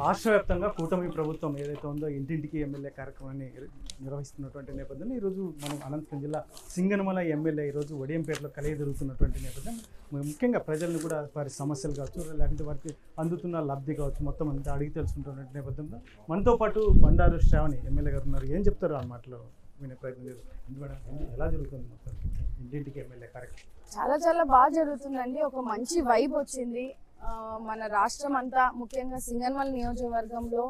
రాష్ట్ర వ్యాప్తంగా కూటమి ప్రభుత్వం ఏదైతే ఉందో ఇంటింటికి ఎమ్మెల్యే కార్యక్రమాన్ని నిర్వహిస్తున్నటువంటి నేపథ్యంలో ఈరోజు మనం అనంతపురం జిల్లా సింగనమల ఎమ్మెల్యే ఈరోజు వడియంపేటలో కలియజరుగుతున్నటువంటి నేపథ్యం ముఖ్యంగా ప్రజలను కూడా వారి సమస్యలు కావచ్చు లేకపోతే వారికి అందుతున్న లబ్ధి కావచ్చు మొత్తం అంతా అడిగి తెలుసుకుంటున్నటువంటి నేపథ్యంలో మనతో పాటు బండారు శ్రావణి ఎమ్మెల్యే గారు ఉన్నారు. ఏం చెప్తారు ఆ మాటలో వినే ప్రయత్నం లేదు. ఎలా జరుగుతుంది మొత్తం ఇంటింటికి ఎమ్మెల్యే కార్యక్రమం? చాలా బాగా జరుగుతుందండి. ఒక మంచి వైబ్ వచ్చింది. మన రాష్ట్రం అంతా ముఖ్యంగా సింగనమల నియోజకవర్గంలో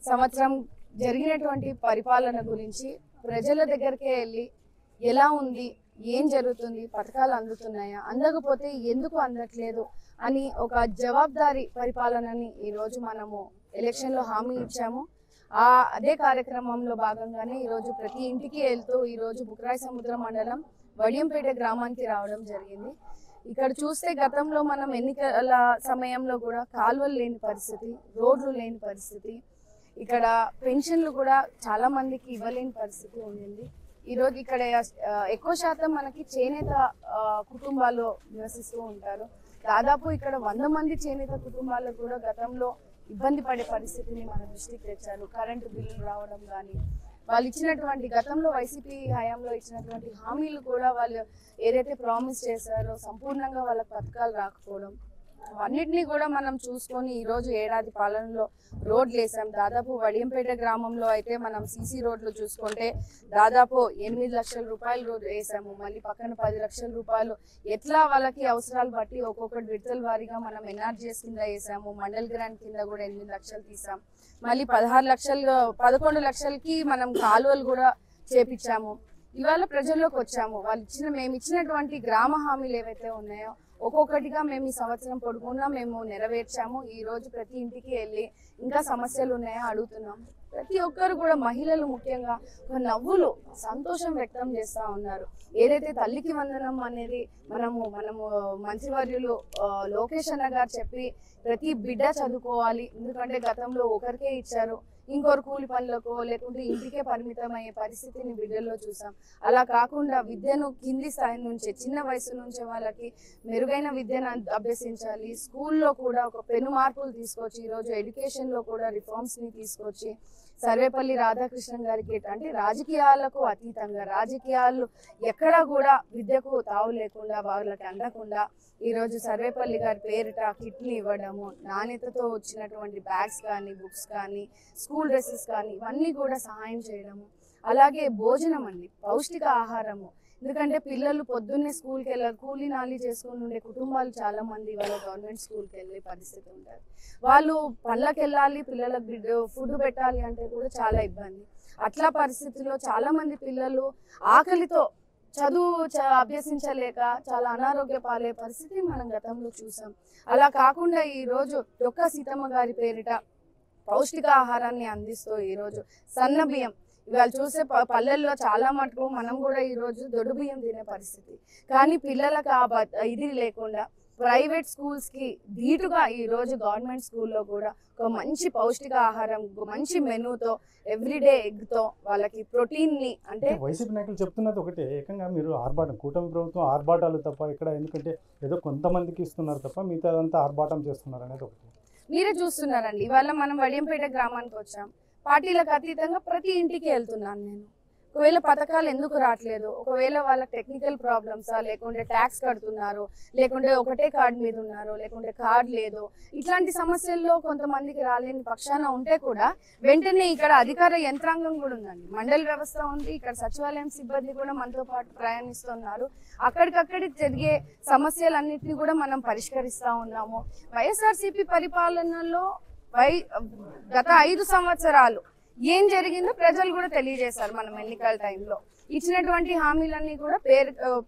సంవత్సరం జరిగినటువంటి పరిపాలన గురించి ప్రజల దగ్గరికే వెళ్ళి ఎలా ఉంది, ఏం జరుగుతుంది, పథకాలు అందుతున్నాయా, అందకపోతే ఎందుకు అందట్లేదు అని ఒక జవాబుదారీ పరిపాలనని ఈరోజు మనము ఎలక్షన్లో హామీ ఇచ్చాము. అదే కార్యక్రమంలో భాగంగానే ఈరోజు ప్రతి ఇంటికి వెళ్తూ ఈరోజు బుక్రాయి సముద్ర మండలం వడియంపేట గ్రామానికి రావడం జరిగింది. ఇక్కడ చూస్తే గతంలో మనం ఎన్నికల సమయంలో కూడా కాలువలు లేని పరిస్థితి, రోడ్లు లేని పరిస్థితి, ఇక్కడ పెన్షన్లు కూడా చాలా మందికి ఇవ్వలేని పరిస్థితి ఉండింది. ఈరోజు ఇక్కడ ఎక్కువ శాతం మనకి చేనేత కుటుంబాలు నివసిస్తూ ఉంటారు. దాదాపు ఇక్కడ 100 మంది చేనేత కుటుంబాలకు కూడా గతంలో ఇబ్బంది పడే పరిస్థితిని మన దృష్టికి తెచ్చారు. కరెంటు బిల్లులు రావడం కానీ, వాళ్ళు ఇచ్చినటువంటి గతంలో వైసీపీ హయాంలో ఇచ్చినటువంటి హామీలు కూడా వాళ్ళు ఏదైతే ప్రామిస్ చేశారో సంపూర్ణంగా వాళ్ళకి పథకాలు రాకపోవడం, అన్నిటినీ కూడా మనం చూసుకొని ఈరోజు ఏడాది పాలనలో రోడ్లు వేసాం. దాదాపు వడియంపేట గ్రామంలో అయితే మనం సీసీ రోడ్లు చూసుకుంటే దాదాపు 8 లక్షల రూపాయలు రోడ్ వేసాము. మళ్ళీ పక్కన 10 లక్షల రూపాయలు ఎట్లా వాళ్ళకి అవసరాలు బట్టి ఒక్కొక్కటి విడతల వారీగా మనం ఎన్ఆర్జీఎస్ కింద వేసాము. మండల్ గ్రాంట్ కింద కూడా 8 లక్షలు తీసాం. మళ్ళీ 11 లక్షలకి మనం కాలువలు కూడా చేపించాము. ఇవాళ ప్రజల్లోకి వచ్చాము. మేము ఇచ్చినటువంటి గ్రామ హామీలు ఏవైతే ఉన్నాయో ఒక్కొక్కటిగా మేము ఈ సంవత్సరం పొడుగునా మేము నెరవేర్చాము. ఈ రోజు ప్రతి ఇంటికి వెళ్ళి ఇంకా సమస్యలు ఉన్నాయో అడుగుతున్నాం. ప్రతి ఒక్కరు కూడా మహిళలు ముఖ్యంగా ఒక నవ్వులు సంతోషం వ్యక్తం చేస్తూ ఉన్నారు. ఏదైతే తల్లికి వందనం అనేది మనము మంత్రివర్యులు లోకేష్ అన్న గారు చెప్పి ప్రతి బిడ్డ చదువుకోవాలి, ఎందుకంటే గతంలో ఒకరికే ఇచ్చారు, ఇంకొకరు కూలి పనులకో లేకుంటే ఇంటికే పరిమితం అయ్యే పరిస్థితిని బిడ్డల్లో చూసాం. అలా కాకుండా విద్యను కింది స్థాయి నుంచే చిన్న వయసు నుంచే వాళ్ళకి మెరుగైన విద్యను అభ్యసించాలి. స్కూల్లో కూడా ఒక పెను మార్పులు తీసుకొచ్చి ఈరోజు ఎడ్యుకేషన్లో కూడా రిఫార్మ్స్ని తీసుకొచ్చి సర్వేపల్లి రాధాకృష్ణన్ గారికి అంటే రాజకీయాలకు అతీతంగా రాజకీయాలు ఎక్కడా కూడా విద్యకు తావు లేకుండా వాళ్ళకి అందకుండా ఈరోజు సర్వేపల్లి గారి పేరిట కిట్లు ఇవ్వడము, నాణ్యతతో వచ్చినటువంటి బ్యాగ్స్ కానీ బుక్స్ కానీ స్కూల్ డ్రెస్సెస్ కానీ ఇవన్నీ కూడా సహాయం చేయడము. అలాగే భోజనం అండి, పౌష్టిక ఆహారము. ఎందుకంటే పిల్లలు పొద్దున్నే స్కూల్కి వెళ్ళారు, కూలీ నాలి చేసుకుని ఉండే కుటుంబాలు చాలా మంది వాళ్ళ గవర్నమెంట్ స్కూల్కి వెళ్ళే పరిస్థితి ఉంటుంది. వాళ్ళు పళ్ళకి వెళ్ళాలి, పిల్లలకు ఫుడ్ పెట్టాలి అంటే కూడా చాలా ఇబ్బంది. అట్లా పరిస్థితుల్లో చాలా మంది పిల్లలు ఆకలితో చదువు అభ్యసించలేక చాలా అనారోగ్య పాలే పరిస్థితి మనం గతంలో చూసాం. అలా కాకుండా ఈరోజు డొక్క సీతమ్మ గారి పేరిట పౌష్టిక ఆహారాన్ని అందిస్తూ ఈరోజు సన్న బియ్యం ఇవాళ చూసే పల్లెల్లో చాలా మటుకు మనం కూడా ఈరోజు దొడ్డు బియ్యం తినే పరిస్థితి. కానీ పిల్లలకు ఇది లేకుండా ప్రైవేట్ స్కూల్స్కి ధీటుగా ఈరోజు గవర్నమెంట్ స్కూల్లో కూడా ఒక మంచి పౌష్టిక ఆహారం, మంచి మెనూతో ఎవ్రీడే ఎగ్తో వాళ్ళకి ప్రోటీన్ని అంటే వైసీపీ నాయకులు చెప్తున్నది ఒకటే, ఏకంగా మీరు ఆర్భాటం కూటమి ప్రభుత్వం ఆర్భాటాలు తప్ప ఇక్కడ ఎందుకంటే ఏదో కొంతమందికి ఇస్తున్నారు తప్ప మిగతా అదంతా ఆర్భాటం చేస్తున్నారు అనేది ఒకటి మీరే చూస్తున్నారండి. ఇవాళ మనం వడియంపేట గ్రామానికి వచ్చాం, పార్టీలకు అతీతంగా ప్రతి ఇంటికి వెళ్తున్నాను నేను. ఒకవేళ పథకాలు ఎందుకు రావట్లేదు, ఒకవేళ వాళ్ళ టెక్నికల్ ప్రాబ్లమ్సా, లేకుంటే ట్యాక్స్ కడుతున్నారు, లేకుంటే ఒకటే కార్డు మీద ఉన్నారు, లేకుంటే కార్డు లేదు, ఇట్లాంటి సమస్యల్లో కొంతమందికి రాలేని పక్షాన ఉంటే కూడా వెంటనే ఇక్కడ అధికార యంత్రాంగం కూడా ఉందండి, మండలి వ్యవస్థ ఉంది, ఇక్కడ సచివాలయం సిబ్బంది కూడా మనతో పాటు ప్రయాణిస్తున్నారు. అక్కడికక్కడికి జరిగే సమస్యలన్నింటినీ కూడా మనం పరిష్కరిస్తూ ఉన్నాము. వైఎస్ఆర్సీపీ పరిపాలనలో గత 5 సంవత్సరాలు ఏం జరిగిందో ప్రజలు కూడా తెలియజేశారు. మనం ఎన్నికల టైంలో ఇచ్చినటువంటి హామీలన్నీ కూడా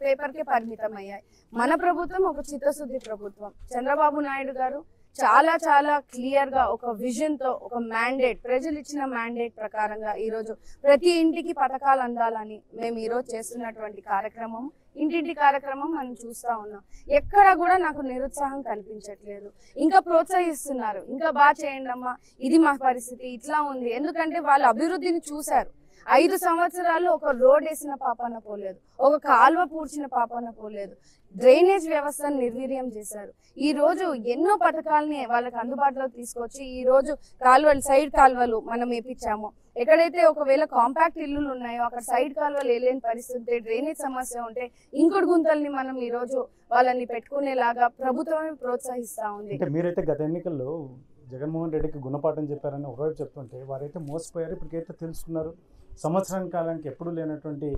పేపర్కే పరిమితం అయ్యాయి. మన ప్రభుత్వం ఒక చిత్తశుద్ధి ప్రభుత్వం. చంద్రబాబు నాయుడు గారు చాలా క్లియర్గా ఒక విజన్తో ఒక మ్యాండేట్, ప్రజలు ఇచ్చిన మ్యాండేట్ ప్రకారంగా ఈరోజు ప్రతి ఇంటికి పథకాలు అందాలని మేము ఈరోజు చేస్తున్నటువంటి కార్యక్రమం, ఇంటింటి కార్యక్రమం మనం చూస్తూ ఉన్నాం. ఎక్కడ కూడా నాకు నిరుత్సాహం కనిపించట్లేదు. ఇంకా ప్రోత్సహిస్తున్నారు, ఇంకా బాగా చేయండి అమ్మా, ఇది మా పరిస్థితి ఇట్లా ఉంది. ఎందుకంటే వాళ్ళ అభివృద్ధిని చూశారు. 5 సంవత్సరాలు ఒక రోడ్ వేసిన పాపాన పోలేదు, ఒక కాలువ పూడ్చిన పాపాన పోలేదు, డ్రైనేజ్ వ్యవస్థను నిర్వీర్యం చేశారు. ఈ రోజు ఎన్నో పథకాలని వాళ్ళకి అందుబాటులోకి తీసుకొచ్చి ఈ రోజు కాలువలు, సైడ్ కాలువలు మనం వేపించాము. ఎక్కడైతే ఒకవేళ కాంపాక్ట్ ఇల్లులు ఉన్నాయో అక్కడ సైడ్ కాలువలు వేయలేని పరిస్థితి, డ్రైనేజ్ సమస్య ఉంటే ఇంకుడు గుంతల్ని మనం ఈ రోజు వాళ్ళని పెట్టుకునేలాగా ప్రభుత్వమే ప్రోత్సహిస్తా ఉంది. మీరైతే గత ఎన్నికల్లో జగన్మోహన్ రెడ్డికి గుణపాఠం చెప్పారని ఒకవైపు చెప్తుంటే వారైతే మోసపోయారు. ఇప్పటికైతే తెలుసుకున్నారు సంవత్సరం కాలానికి ఎప్పుడు లేనటువంటి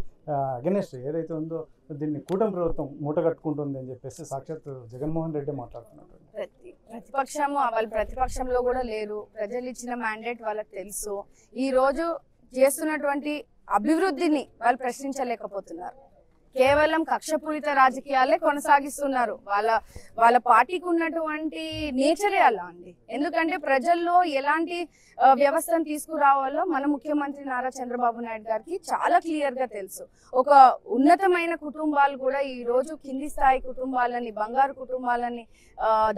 అగెనెస్ట్ ఏదైతే ఉందో దీన్ని కూటమి ప్రభుత్వం మూటగట్టుకుంటుంది అని చెప్పేసి సాక్షాత్ జగన్మోహన్ రెడ్డి మాట్లాడుతున్నారు. ప్రతిపక్షము వాళ్ళు ప్రతిపక్షంలో కూడా లేరు, ప్రజలు ఇచ్చిన మ్యాండేట్ వాళ్ళకి తెలుసు. ఈ రోజు చేస్తున్నటువంటి అభివృద్ధిని వాళ్ళు ప్రశ్నించలేకపోతున్నారు. కేవలం కక్షపూరిత రాజకీయాలే కొనసాగిస్తున్నారు. వాళ్ళ పార్టీకి ఉన్నటువంటి నేచరే అలా అండి. ఎందుకంటే ప్రజల్లో ఎలాంటి వ్యవస్థను తీసుకురావాలో మన ముఖ్యమంత్రి నారా చంద్రబాబు నాయుడు గారికి చాలా క్లియర్ గా తెలుసు. ఒక ఉన్నతమైన కుటుంబాలు కూడా ఈ రోజు కింది స్థాయి కుటుంబాలని, బంగారు కుటుంబాలని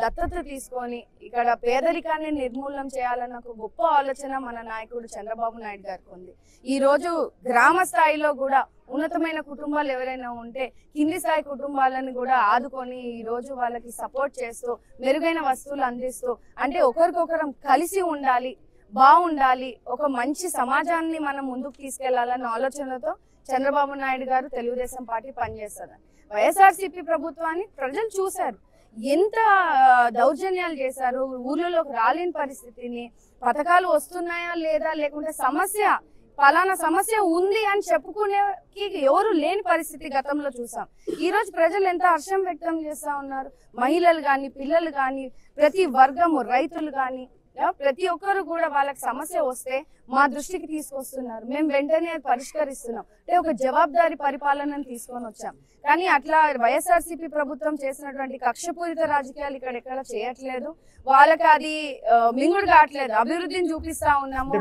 దత్తత తీసుకొని ఇక్కడ పేదరికాన్ని నిర్మూలన చేయాలన్న ఒక గొప్ప ఆలోచన మన నాయకుడు చంద్రబాబు నాయుడు గారికి ఉంది. ఈ రోజు గ్రామ స్థాయిలో కూడా ఉన్నతమైన కుటుంబాలు ఎవరైనా ఉంటే కింది స్థాయి కుటుంబాలను కూడా ఆదుకొని ఈ రోజు వాళ్ళకి సపోర్ట్ చేస్తూ మెరుగైన వస్తువులు అందిస్తూ, అంటే ఒకరికొకరం కలిసి ఉండాలి, బాగుండాలి, ఒక మంచి సమాజాన్ని మనం ముందుకు తీసుకెళ్లాలన్న ఆలోచనతో చంద్రబాబు నాయుడు గారు తెలుగుదేశం పార్టీ పనిచేస్తారు. వైఎస్ఆర్సీపీ ప్రభుత్వాన్ని ప్రజలు చూశారు, ఎంత దౌర్జన్యాలు చేశారు, ఊర్లలోకి రాలేని పరిస్థితిని, పథకాలు వస్తున్నాయా లేదా, లేకుంటే సమస్య పలానా సమస్య ఉంది అని చెప్పుకునేకి ఎవరు లేని పరిస్థితి గతంలో చూసాం. ఈ రోజు ప్రజలు ఎంత హర్షం వ్యక్తం చేస్తా ఉన్నారు. మహిళలు కానీ, పిల్లలు కానీ, ప్రతి వర్గము, రైతులు కానీ, ప్రతి ఒక్కరు కూడా వాళ్ళకి సమస్య వస్తే మా దృష్టికి తీసుకొస్తున్నారు. మేము వెంటనే పరిష్కరిస్తున్నాం. అంటే ఒక జవాబుదారీ పరిపాలనను తీసుకొని వచ్చాం. కానీ అట్లా వైఎస్ఆర్సీపీ ప్రభుత్వం చేసినటువంటి కక్షపూరిత రాజకీయాలు ఇక్కడ ఎక్కడ చేయట్లేదు. వాళ్ళకి అది మింగుడు కావట్లేదు. అభివృద్ధిని చూపిస్తా ఉన్నాము,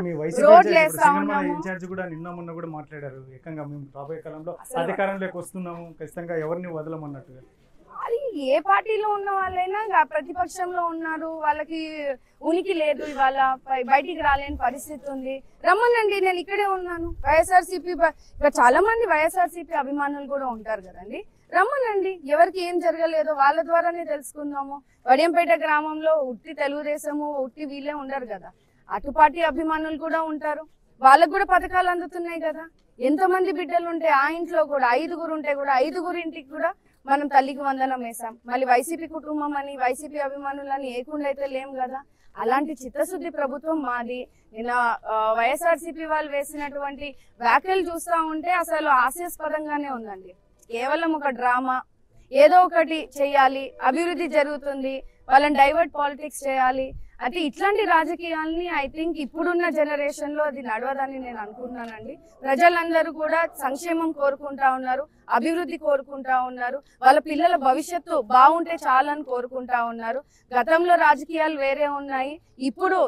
రోడ్లు వేస్తా ఉన్నాము. ఇన్ఛార్జ్ కూడా నిన్న మొన్న కూడా మాట్లాడారు, ఏకంగా మేము రాబోయే కాలంలో అధికారంలోకి వస్తున్నాము, ఖచ్చితంగా ఎవరిని వదలమన్నట్టుగా. అది ఏ పార్టీలో ఉన్న వాళ్ళైనా ప్రతిపక్షంలో ఉన్నారు, వాళ్ళకి ఉనికి లేదు, ఇవాళ బయటికి రాలేని పరిస్థితి ఉంది. రమ్మనండి, నేను ఇక్కడే ఉన్నాను. వైఎస్ఆర్సీపీ ఇక్కడ చాలా మంది వైఎస్ఆర్సీపీ అభిమానులు కూడా ఉంటారు కదండి, రమ్మనండి. ఎవరికి ఏం జరగలేదో వాళ్ళ ద్వారానే తెలుసుకుందాము. వడియంపేట గ్రామంలో ఉట్టి తెలుగుదేశము, ఉట్టి వీళ్ళే ఉండరు కదా, అటు పార్టీ అభిమానులు కూడా ఉంటారు. వాళ్ళకు కూడా పథకాలు అందుతున్నాయి కదా. ఎంతమంది బిడ్డలు ఉంటే ఆ ఇంట్లో కూడా 5గురు ఉంటే కూడా 5గురు ఇంటికి కూడా మనం తల్లికి వందనం వేసాం. మళ్ళీ వైసీపీ కుటుంబం అని, వైసీపీ అభిమానులని ఏకుండా అయితే లేం కదా. అలాంటి చిత్తశుద్ధి ప్రభుత్వం మాది. నిన్న వైఎస్ఆర్సీపీ వాళ్ళు వేసినటువంటి వ్యాఖ్యలు చూస్తూ ఉంటే అసలు హాస్యాస్పదంగానే ఉందండి. కేవలం ఒక డ్రామా, ఏదో ఒకటి చెయ్యాలి, అభివృద్ధి జరుగుతుంది, వాళ్ళని డైవర్ట్ పాలిటిక్స్ చేయాలి. అయితే ఇట్లాంటి రాజకీయాల్ని ఐ థింక్ ఇప్పుడున్న జనరేషన్ లో అది నడవదని నేను అనుకుంటున్నానండి. ప్రజలందరూ కూడా సంక్షేమం కోరుకుంటా ఉన్నారు, అభివృద్ధి కోరుకుంటా ఉన్నారు, వాళ్ళ పిల్లల భవిష్యత్తు బాగుంటే చాలని కోరుకుంటా ఉన్నారు. గతంలో రాజకీయాలు వేరే ఉన్నాయి, ఇప్పుడు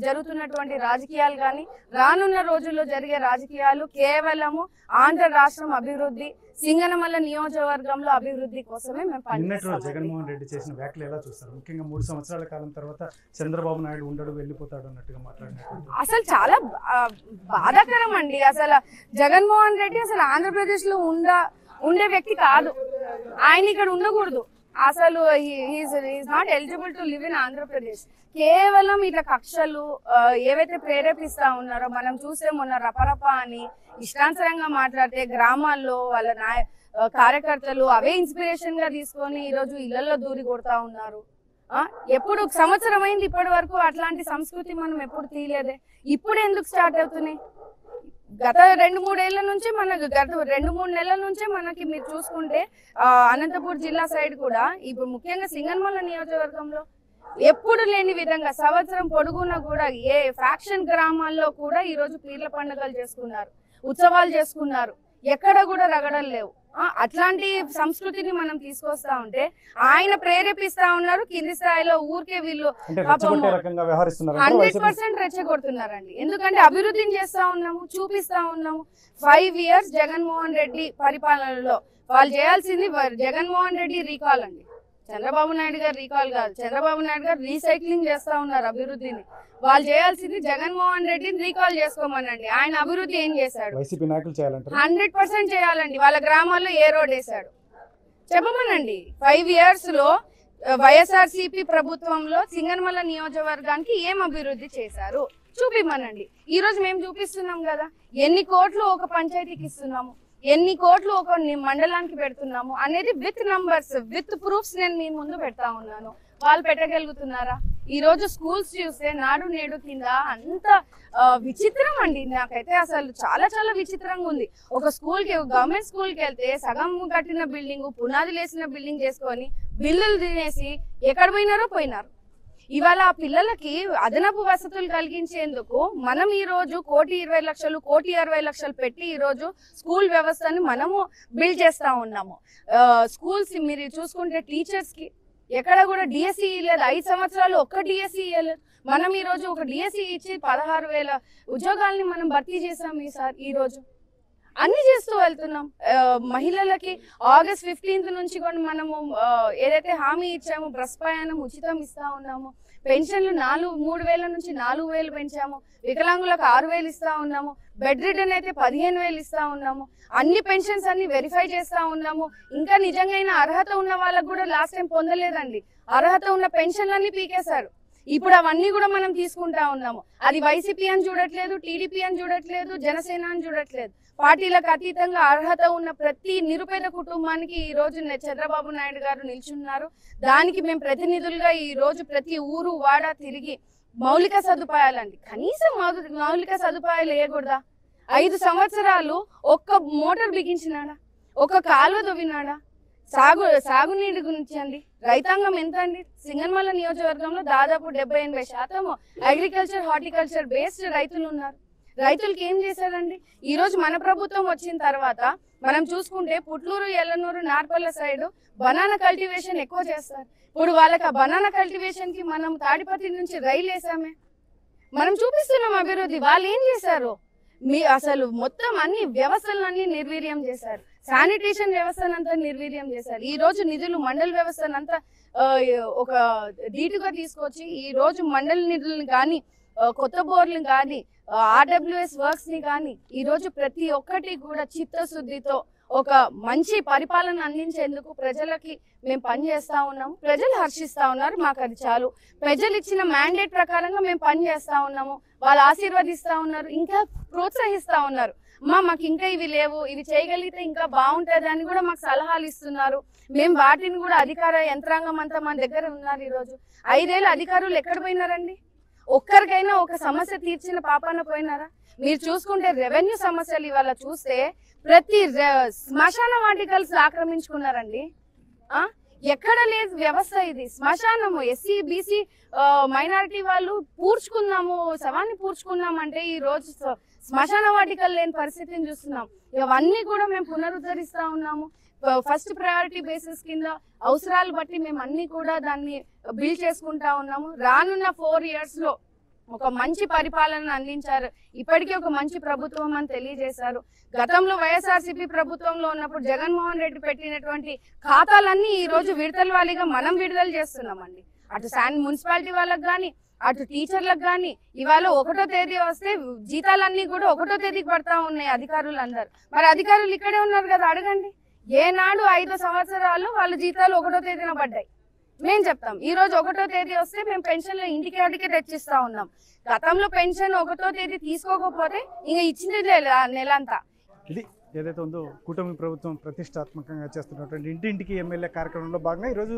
జరుగుతున్నటువంటి రాజకీయాలు కానీ రానున్న రోజుల్లో జరిగే రాజకీయాలు కేవలము ఆంధ్ర రాష్ట్రం అభివృద్ధి, సింగనమల నియోజకవర్గంలో అభివృద్ధి కోసమే మేము పనిచేస్తాం. జగన్మోహన్ రెడ్డి చేసిన వ్యాఖ్యలు ఎలా చూస్తారు? ముఖ్యంగా 3 సంవత్సరాల కాలం తర్వాత చంద్రబాబు నాయుడు ఉండడు, వెళ్ళిపోతాడు అన్నట్టుగా మాట్లాడినట్టు అసలు చాలా బాధాకరం అండి. అసలు జగన్మోహన్ రెడ్డి అసలు ఆంధ్రప్రదేశ్ లో ఉండే వ్యక్తి కాదు, ఆయన ఇక్కడ ఉండకూడదు. అసలు is not eligible to live in Andhra Pradesh. కేవలం ఇట్లా కక్షలు ఏవైతే ప్రేరేపిస్తా ఉన్నారో మనం చూస్తే మొన్న రపరప అని ఇష్టానుసరంగా మాట్లాడితే గ్రామాల్లో వాళ్ళ కార్యకర్తలు అవే ఇన్స్పిరేషన్ గా తీసుకొని ఈరోజు ఇళ్లలో దూరి కొడతా ఉన్నారు. ఎప్పుడు సంవత్సరం అయింది ఇప్పటి వరకు అట్లాంటి సంస్కృతి మనం ఎప్పుడు తీయలేదే, ఇప్పుడు ఎందుకు స్టార్ట్ అవుతున్నాయి? గత 2-3 ఏళ్ల నుంచి గత 2-3 నెలల నుంచే మనకి మీరు చూసుకుంటే అనంతపూర్ జిల్లా సైడ్ కూడా ఇప్పుడు ముఖ్యంగా సింగనమల నియోజకవర్గంలో ఎప్పుడు లేని విధంగా సంవత్సరం పొడుగునా కూడా ఏ ఫ్యాక్షన్ గ్రామాల్లో కూడా ఈ రోజు పీర్ల పండుగలు చేసుకున్నారు, ఉత్సవాలు చేసుకున్నారు, ఎక్కడ కూడా రగడలు లేవు. అట్లాంటి సంస్కృతిని మనం తీసుకొస్తా ఉంటే ఆయన ప్రేరేపిస్తా ఉన్నారు. కింది స్థాయిలో ఊరికే వీళ్ళు 100% రెచ్చగొడుతున్నారండి. ఎందుకంటే అభివృద్ధిని చేస్తా ఉన్నాము, చూపిస్తా ఉన్నాము. 5 years జగన్మోహన్ రెడ్డి పరిపాలనలో వాళ్ళు చేయాల్సింది జగన్మోహన్ రెడ్డి రీకాల్ అండి. చంద్రబాబు నాయుడు గారు రీకాల్ కాదు, చంద్రబాబు నాయుడు గారు రీసైక్లింగ్ చేస్తా ఉన్నారు అభివృద్ధిని. వాళ్ళు చేయాల్సింది జగన్మోహన్ రెడ్డిని రీకాల్ చేసుకోమనండి. ఆయన అభివృద్ధి ఏం చేశాడు? 100% చేయాలండి. వాళ్ళ గ్రామాల్లో ఏ రోడ్ వేశాడు చెప్పమనండి. 5 years లో వైఎస్ఆర్సీపీ ప్రభుత్వంలో సింగనమల నియోజకవర్గానికి ఏం అభివృద్ధి చేశారు చూపిమనండి. ఈ రోజు మేము చూపిస్తున్నాం కదా, ఎన్ని కోట్లు ఒక పంచాయతీకి ఇస్తున్నాము, ఎన్ని కోట్లు ఒక మండలానికి పెడుతున్నాము అనేది విత్ నంబర్స్ విత్ ప్రూఫ్స్ నేను మీ ముందు పెడతా ఉన్నాను. వాళ్ళు పెట్టగలుగుతున్నారా? ఈ రోజు స్కూల్స్ చూస్తే నాడు నేడు కింద అంత విచిత్రం అండి. నాకైతే అసలు చాలా చాలా విచిత్రంగా ఉంది. ఒక స్కూల్కి, గవర్నమెంట్ స్కూల్కి వెళ్తే సగం కట్టిన బిల్డింగ్, పునాదులు వేసిన బిల్డింగ్ చేసుకొని బిల్లులు తినేసి ఎక్కడ పోయినారు. ఇవాళ ఆ పిల్లలకి అదనపు వసతులు కలిగించేందుకు మనం ఈ రోజు 1,20,00,000, 1,60,00,000 పెట్టి ఈ రోజు స్కూల్ వ్యవస్థని మనము బిల్డ్ చేస్తా ఉన్నాము. స్కూల్స్ మీరు చూసుకుంటే టీచర్స్ కి ఎక్కడ కూడా డిఎస్సి ఇవ్వలేదు. 5 సంవత్సరాలు ఒక్క డిఎస్సి ఇవ్వలేదు. మనం ఈ రోజు ఒక డిఎస్సి ఇచ్చి 16,000 ఉద్యోగాల్ని మనం భర్తీ చేసాం ఈ రోజు. అన్ని చేస్తూ వెళ్తున్నాం. మహిళలకి August 15th నుంచి కూడా మనము ఏదైతే హామీ ఇచ్చామో బస్ ప్రయాణం ఉచితం ఇస్తా ఉన్నాము. పెన్షన్లు 3,000 నుంచి 4,000 పెంచాము. వికలాంగులకు 6,000 ఇస్తా ఉన్నాము. బెడ్ రిటర్న్ అయితే 15,000 ఇస్తా ఉన్నాము. అన్ని పెన్షన్స్ అన్ని వెరిఫై చేస్తా ఉన్నాము. ఇంకా నిజంగా అర్హత ఉన్న వాళ్ళకు కూడా లాస్ట్ టైం పొందలేదండి. అర్హత ఉన్న పెన్షన్లన్నీ పీకేశారు. ఇప్పుడు అవన్నీ కూడా మనం తీసుకుంటా ఉన్నాము. అది వైసీపీ అని చూడట్లేదు, టీడీపీ అని చూడట్లేదు, జనసేన అని చూడట్లేదు. పార్టీలకు అతీతంగా అర్హత ఉన్న ప్రతి నిరుపేద కుటుంబానికి ఈ రోజు చంద్రబాబు నాయుడు గారు నిల్చున్నారు. దానికి మేము ప్రతినిధులుగా ఈ రోజు ప్రతి ఊరు వాడ తిరిగి మౌలిక సదుపాయాలండి, కనీసం మౌలిక సదుపాయాలు వేయకూడదా? 5 సంవత్సరాలు ఒక్క మోటార్ బిగించినాడా? ఒక కాలువ దొవ్వినాడా? సాగునీటి గురించి అండి, రైతాంగం ఎంత అండి? సింగనమల నియోజకవర్గంలో దాదాపు 70-80% అగ్రికల్చర్, హార్టికల్చర్ బేస్డ్ రైతులు ఉన్నారు. రైతులకి ఏం చేశారండి? ఈ రోజు మన ప్రభుత్వం వచ్చిన తర్వాత మనం చూసుకుంటే Putluru, Yellanuru, Narpala side banana cultivation ఎక్కువ చేస్తారు. ఇప్పుడు వాళ్ళకి ఆ బనానా కల్టివేషన్ కి మనం తాడిపత్రి నుంచి రైలు వేసామే. మనం చూపిస్తున్నాం అభివృద్ధి. వాళ్ళు ఏం చేశారు? అసలు మొత్తం అన్ని వ్యవస్థలన్నీ నిర్వీర్యం చేశారు. శానిటేషన్ వ్యవస్థనంతా నిర్వీర్యం చేశారు. ఈ రోజు నిధులు మండల వ్యవస్థనంతా ఒక ధీటుగా తీసుకొచ్చి ఈ రోజు మండల నిధులను కానీ, కొత్త బోర్లు కానీ, ఆర్డబ్ల్యూఎస్ వర్క్స్ ని కానీ ఈ రోజు ప్రతి ఒక్కటి కూడా చిత్తశుద్ధితో ఒక మంచి పరిపాలన అందించేందుకు ప్రజలకి మేము పనిచేస్తా ఉన్నాము. ప్రజలు హర్షిస్తా ఉన్నారు. మాకు అది చాలు. ప్రజలు ఇచ్చిన మ్యాండేట్ ప్రకారంగా మేము పనిచేస్తా ఉన్నాము. వాళ్ళు ఆశీర్వదిస్తా ఉన్నారు, ఇంకా ప్రోత్సహిస్తా ఉన్నారు. మాకు ఇంకా ఇవి లేవు, ఇవి చేయగలిగితే ఇంకా బాగుంటుంది అని కూడా మాకు సలహాలు ఇస్తున్నారు. మేము వాటిని కూడా అధికార యంత్రాంగం అంతా మన దగ్గర ఉన్నారు. ఈ రోజు 5 ఏళ్ళ అధికారులు ఎక్కడ పోయినారండి? ఒక్కరికైనా ఒక సమస్య తీర్చిన పాపాన పోయినారా? మీరు చూసుకుంటే రెవెన్యూ సమస్యలు ఇవాళ చూస్తే ప్రతి శ్మశాన వాటికల్స్ ఆక్రమించుకున్నారండి. ఎక్కడ లేదు వ్యవస్థ ఇది. శ్మశానము ఎస్సీ, బీసీ, మైనారిటీ వాళ్ళు పూడ్చుకున్నాము, శవాన్ని పూడ్చుకున్నామంటే ఈ రోజు శ్మశాన వాటికలు లేని పరిస్థితిని చూస్తున్నాం. ఇవన్నీ కూడా మేము పునరుద్ధరిస్తా ఉన్నాము. ఫస్ట్ ప్రయారిటీ బేసిస్ కింద అవసరాలు బట్టి మేము అన్ని కూడా దాన్ని బిల్డ్ చేసుకుంటా ఉన్నాము. రానున్న 4 years లో ఒక మంచి పరిపాలన అందించారు. ఇప్పటికీ ఒక మంచి ప్రభుత్వం అని తెలియజేశారు. గతంలో వైఎస్ఆర్సీపీ ప్రభుత్వంలో ఉన్నప్పుడు జగన్మోహన్ రెడ్డి పెట్టినటువంటి ఖాతాలన్నీ ఈ రోజు విడతల వారీగా మనం విడుదల చేస్తున్నామండి. అటు మున్సిపాలిటీ వాళ్ళకి కానీ, అటు టీచర్లకు కానీ ఇవాళ 1వ తేదీ వస్తే జీతాలన్నీ కూడా 1వ తేదీకి పడతా ఉన్నాయి అధికారులందరూ. మరి అధికారులు ఇక్కడే ఉన్నారు కదా, అడగండి. ఏనాడు 5 సంవత్సరాలు వాళ్ళ జీతాలు 1వ తేదీన పడ్డాయి? మేము చెప్తాం. ఈ రోజు 1వ తేదీ వస్తే మేము పెన్షన్లు ఇంటికి తెచ్చిస్తా ఉన్నాం. గతంలో పెన్షన్ 1వ తేదీ తీసుకోకపోతే ఇంకా ఇచ్చింది నెలంతా. ఇది ఏదైతే ఉందో కూటమి ప్రభుత్వం ప్రతిష్టాత్మకంగా చేస్తున్నటువంటి ఇంటింటికి ఎమ్మెల్యే కార్యక్రమంలో భాగంగా ఈరోజు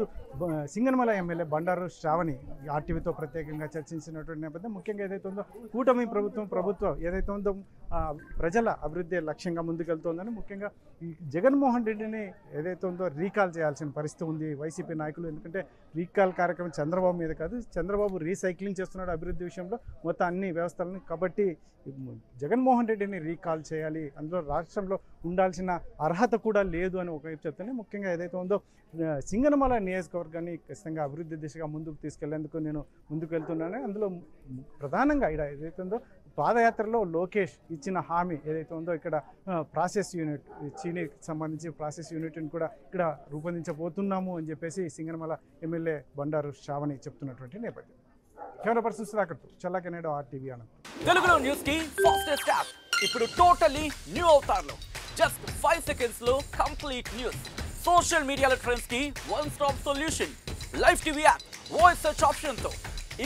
సింగనమల ఎమ్మెల్యే బండారు శ్రావణి ఆర్టీవీతో ప్రత్యేకంగా చర్చించినటువంటి నేపథ్యం. ముఖ్యంగా ఏదైతే ఉందో కూటమి ప్రభుత్వం ఏదైతే ఉందో ప్రజల అభివృద్ధి లక్ష్యంగా ముందుకెళ్తోందని, ముఖ్యంగా ఈ జగన్మోహన్ రెడ్డిని ఏదైతే ఉందో రీకాల్ చేయాల్సిన పరిస్థితి ఉంది వైసీపీ నాయకులు. ఎందుకంటే రీకాల్ కార్యక్రమం చంద్రబాబు మీద కాదు, చంద్రబాబు రీసైక్లింగ్ చేస్తున్నాడు అభివృద్ధి విషయంలో మొత్తం అన్ని వ్యవస్థలను. కాబట్టి జగన్మోహన్ రెడ్డిని రీకాల్ చేయాలి, అందులో రాష్ట్రంలో ఉండాల్సిన అర్హత కూడా లేదు అని ఒకవైపు చెప్తేనే, ముఖ్యంగా ఏదైతే ఉందో సింగనమల నియోజకవర్గాన్ని ఖచ్చితంగా అభివృద్ధి దిశగా ముందుకు తీసుకెళ్లేందుకు నేను ముందుకు వెళ్తున్నాను. అందులో ప్రధానంగా ఇక్కడ ఏదైతే ఉందో పాదయాత్రలో లోకేష్ ఇచ్చిన హామీ ఏదైతే ఉందో ఇక్కడ ప్రాసెస్ యూనిట్ చీనీకి సంబంధించి ప్రాసెస్ యూనిట్ని కూడా ఇక్కడ రూపొందించబోతున్నాము అని చెప్పేసి సింగనమల ఎమ్మెల్యే బండారు శ్రావణి చెప్తున్నటువంటి నేపథ్యం. కెమెరా పర్సన్ సుధాకర్తో చల్లాకెనాడో RTV ఆనంద్. తెలుగులో న్యూస్ కి ఫాస్టెస్ట్ యాప్ ఇప్పుడు టోటల్లీ న్యూ అవతార్లో జస్ట్ 5 సెకండ్స్ లో కంప్లీట్ న్యూస్. సోషల్ మీడియాలో ట్రెండ్స్ కి one stop solution. Live TV app voice search option తో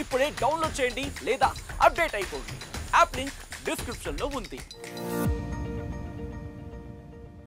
ఇప్పుడే డౌన్లోడ్ చేయండి లేదా అప్డేట్ అయిపోండి. యాప్ లింక్ డిస్క్రిప్షన్ లో ఉంది.